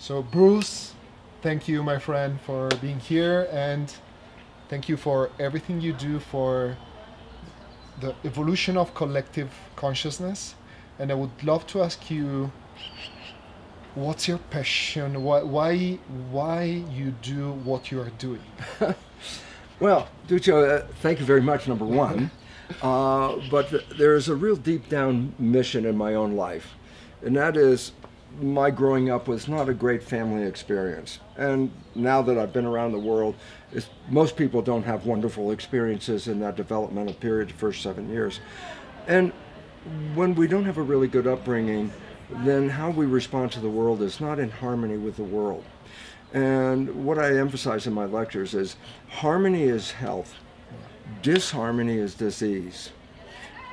So Bruce, thank you, my friend, for being here, and thank you for everything you do for the evolution of collective consciousness. And I would love to ask you, what's your passion? Why you do what you are doing? Well, Duccio, thank you very much, number one. But there's a real deep down mission in my own life, and that is my growing up was not a great family experience. And now that I've been around the world, most people don't have wonderful experiences in that developmental period, the first 7 years. And when we don't have a really good upbringing, then how we respond to the world is not in harmony with the world. And what I emphasize in my lectures is harmony is health, disharmony is disease.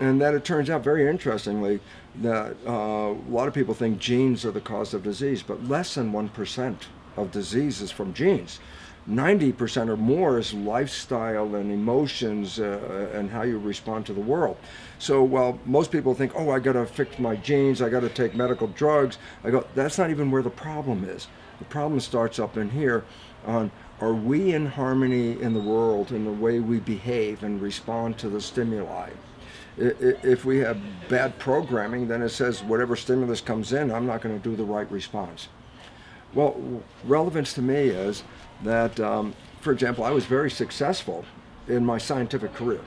And that it turns out, very interestingly, that a lot of people think genes are the cause of disease, but less than 1% of disease is from genes. 90% or more is lifestyle and emotions and how you respond to the world. So while most people think, oh, I got to fix my genes, I got to take medical drugs, I go, that's not even where the problem is. The problem starts up in here on, are we in harmony in the world in the way we behave and respond to the stimuli? If we have bad programming, then it says whatever stimulus comes in, I'm not going to do the right response. Well, relevance to me is that, for example, I was very successful in my scientific career,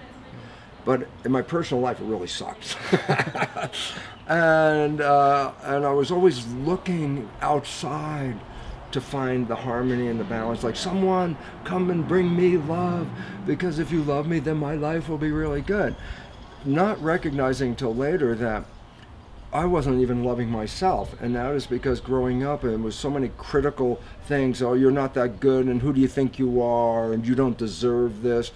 but in my personal life, it really sucked. and I was always looking outside to find the harmony and the balance, like, someone come and bring me love, because if you love me, then my life will be really good. Not recognizing till later that I wasn't even loving myself, and that is because growing up and with so many critical things, oh, you're not that good, and who do you think you are, and you don't deserve this,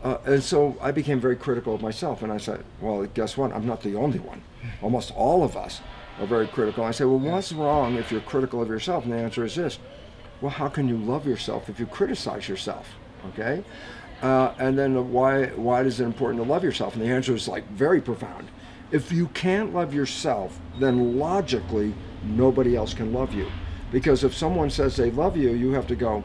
and so I became very critical of myself, and I said, well, guess what, I'm not the only one. Almost all of us are very critical. I say, well, what's wrong if you're critical of yourself? And the answer is this: well, how can you love yourself if you criticize yourself? Okay? And then why is it important to love yourself? And the answer is like very profound. If you can't love yourself, then logically nobody else can love you. Because if someone says they love you, you have to go,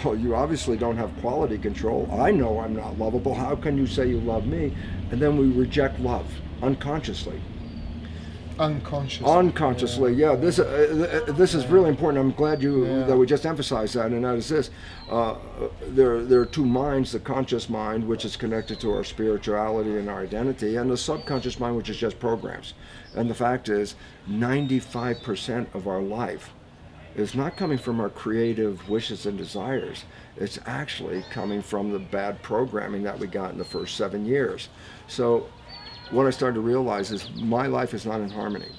well, you obviously don't have quality control. I know I'm not lovable. How can you say you love me? And then we reject love unconsciously. Unconsciously, yeah. This is really important. I'm glad that we just emphasized that, and that is this. There are two minds: the conscious mind, which is connected to our spirituality and our identity, and the subconscious mind, which is just programs. And the fact is, 95% of our life is not coming from our creative wishes and desires. It's actually coming from the bad programming that we got in the first 7 years. So what I started to realize is my life is not in harmony.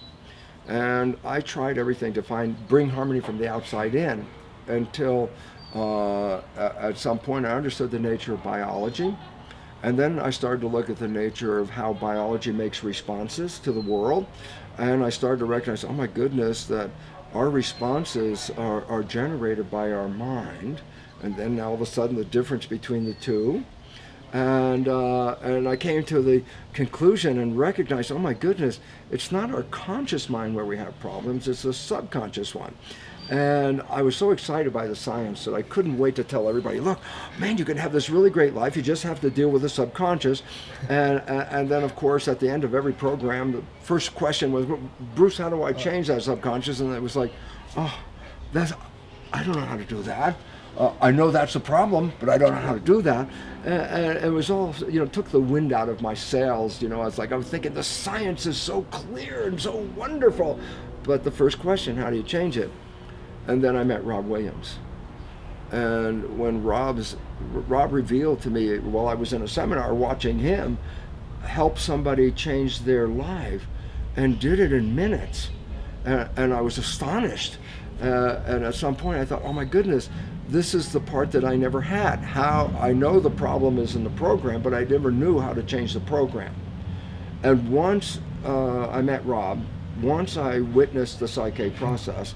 And I tried everything to bring harmony from the outside in until at some point I understood the nature of biology. And then I started to look at the nature of how biology makes responses to the world. And I started to recognize, oh my goodness, that our responses are generated by our mind. And then all of a sudden the difference between the two. And I came to the conclusion and recognized, oh my goodness, it's not our conscious mind where we have problems, it's the subconscious one. And I was so excited by the science that I couldn't wait to tell everybody, look, man, you can have this really great life, you just have to deal with the subconscious. And then, of course, at the end of every program, the first question was, Bruce, how do I change that subconscious? And it was like, oh, I don't know how to do that. I know that's a problem, but I don't know how to do that. And it was all, took the wind out of my sails. I was thinking the science is so clear and so wonderful. But the first question, how do you change it? And then I met Rob Williams. And when Rob revealed to me while I was in a seminar watching him help somebody change their life, and did it in minutes. And I was astonished. And at some point I thought, oh my goodness, this is the part that I never had. How I know the problem is in the program, but I never knew how to change the program. And once I met Rob, once I witnessed the PSYCH-K process,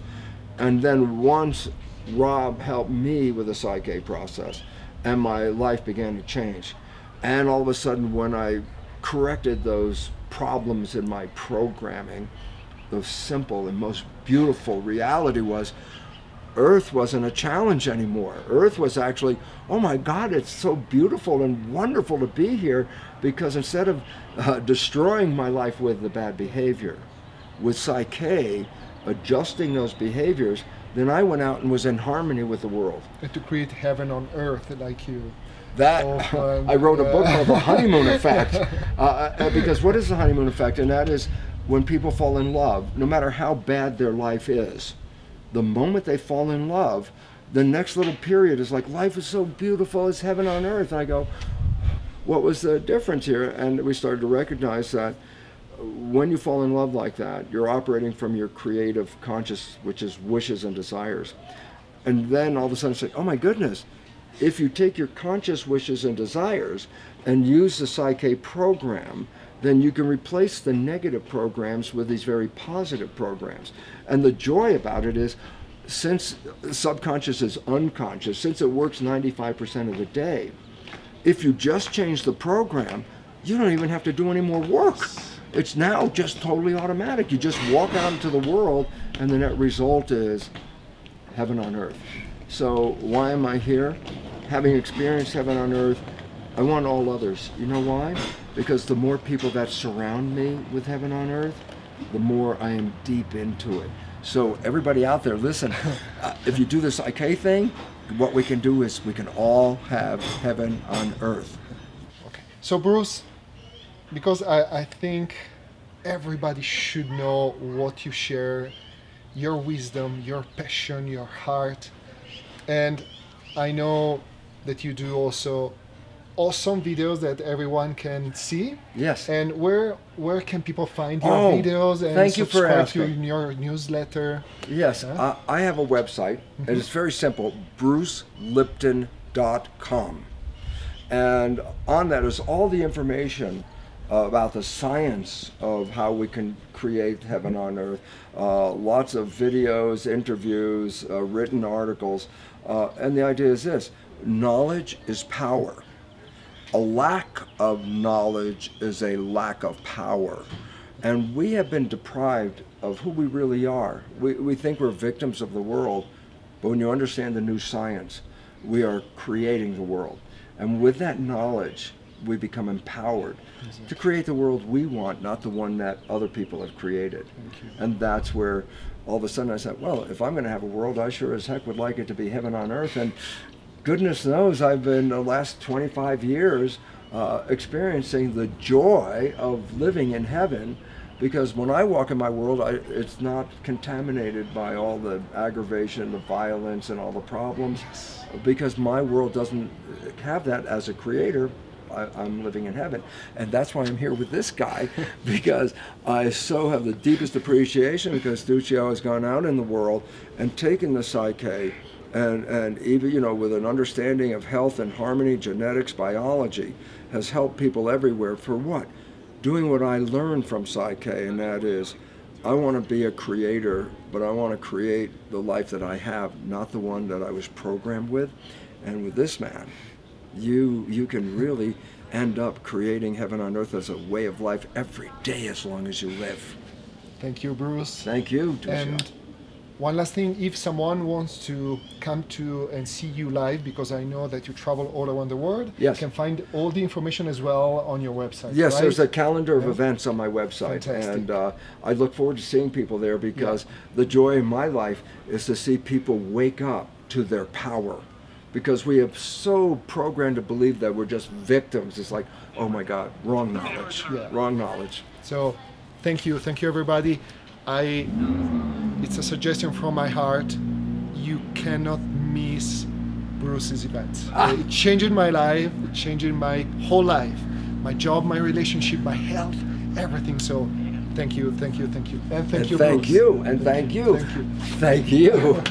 and then once Rob helped me with the PSYCH-K process, and my life began to change. And all of a sudden, when I corrected those problems in my programming, the simple and most beautiful reality was, Earth wasn't a challenge anymore. Earth was actually, oh my God, it's so beautiful and wonderful to be here, because instead of destroying my life with the bad behavior, with PSYCH-K, adjusting those behaviors, then I went out and was in harmony with the world. And to create heaven on earth like you. That, I wrote a book called The Honeymoon Effect, because what is the honeymoon effect? And that is when people fall in love, no matter how bad their life is, the moment they fall in love, the next little period is like, life is so beautiful, it's heaven on earth. And I go, what was the difference here? And we started to recognize that when you fall in love like that, you're operating from your creative conscious, which is wishes and desires. And then all of a sudden it's like, oh my goodness, if you take your conscious wishes and desires and use the PSYCH-K program, then you can replace the negative programs with these very positive programs. And the joy about it is, since subconscious is unconscious, since it works 95% of the day, if you just change the program, you don't even have to do any more work. It's now just totally automatic. You just walk out into the world, and the net result is heaven on earth. So why am I here? Having experienced heaven on earth, I want all others. You know why? Because the more people that surround me with heaven on earth, the more I am deep into it. So everybody out there, listen, if you do this PSYCH-K thing, what we can do is we can all have heaven on earth. Okay. So Bruce, because I think everybody should know what you share, your wisdom, your passion, your heart. And I know that you do also awesome videos that everyone can see. Yes. And where can people find your videos and thank you for subscribe asking. to your newsletter? Yes, I have a website, and it's very simple, brucelipton.com. And on that is all the information about the science of how we can create heaven on earth. Lots of videos, interviews, written articles. And the idea is this: knowledge is power. A lack of knowledge is a lack of power. And we have been deprived of who we really are. We think we're victims of the world, but when you understand the new science, we are creating the world. And with that knowledge, we become empowered to create the world we want, not the one that other people have created. And that's where all of a sudden I said, well, if I'm going to have a world, I sure as heck would like it to be heaven on earth. And goodness knows I've been the last 25 years experiencing the joy of living in heaven, because when I walk in my world, it's not contaminated by all the aggravation, the violence, and all the problems, because my world doesn't have that. As a creator, I'm living in heaven. And that's why I'm here with this guy, because I so have the deepest appreciation, because Duccio has gone out in the world and taken the PSYCH-K and even, you know, with an understanding of health and harmony, genetics, biology, has helped people everywhere for what? Doing what I learned from PSYCH-K, and that is, I want to be a creator, but I want to create the life that I have, not the one that I was programmed with. And with this man, you can really end up creating heaven on earth as a way of life every day as long as you live. Thank you, Bruce. Thank you, Duccio. And one last thing, if someone wants to come to and see you live, because I know that you travel all around the world, yes, you can find all the information as well on your website. Yes, right? There's a calendar of events on my website. Fantastic. And I look forward to seeing people there, because the joy in my life is to see people wake up to their power. Because we have so programmed to believe that we're just victims. It's like, oh my God, wrong knowledge, wrong knowledge. So thank you everybody. It's a suggestion from my heart. You cannot miss Bruce's events. It changed my life, it changed my whole life. My job, my relationship, my health, everything. So thank you. And thank you, Bruce. Thank you. Thank you.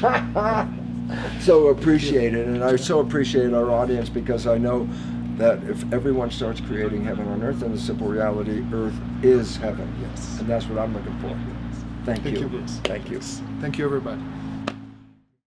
So appreciate it, and I so appreciate our audience, because I know that if everyone starts creating heaven on earth, then the simple reality, earth is heaven. Yes. And that's what I'm looking for. Thank you. Bruce. Thank you. Thank you, everybody.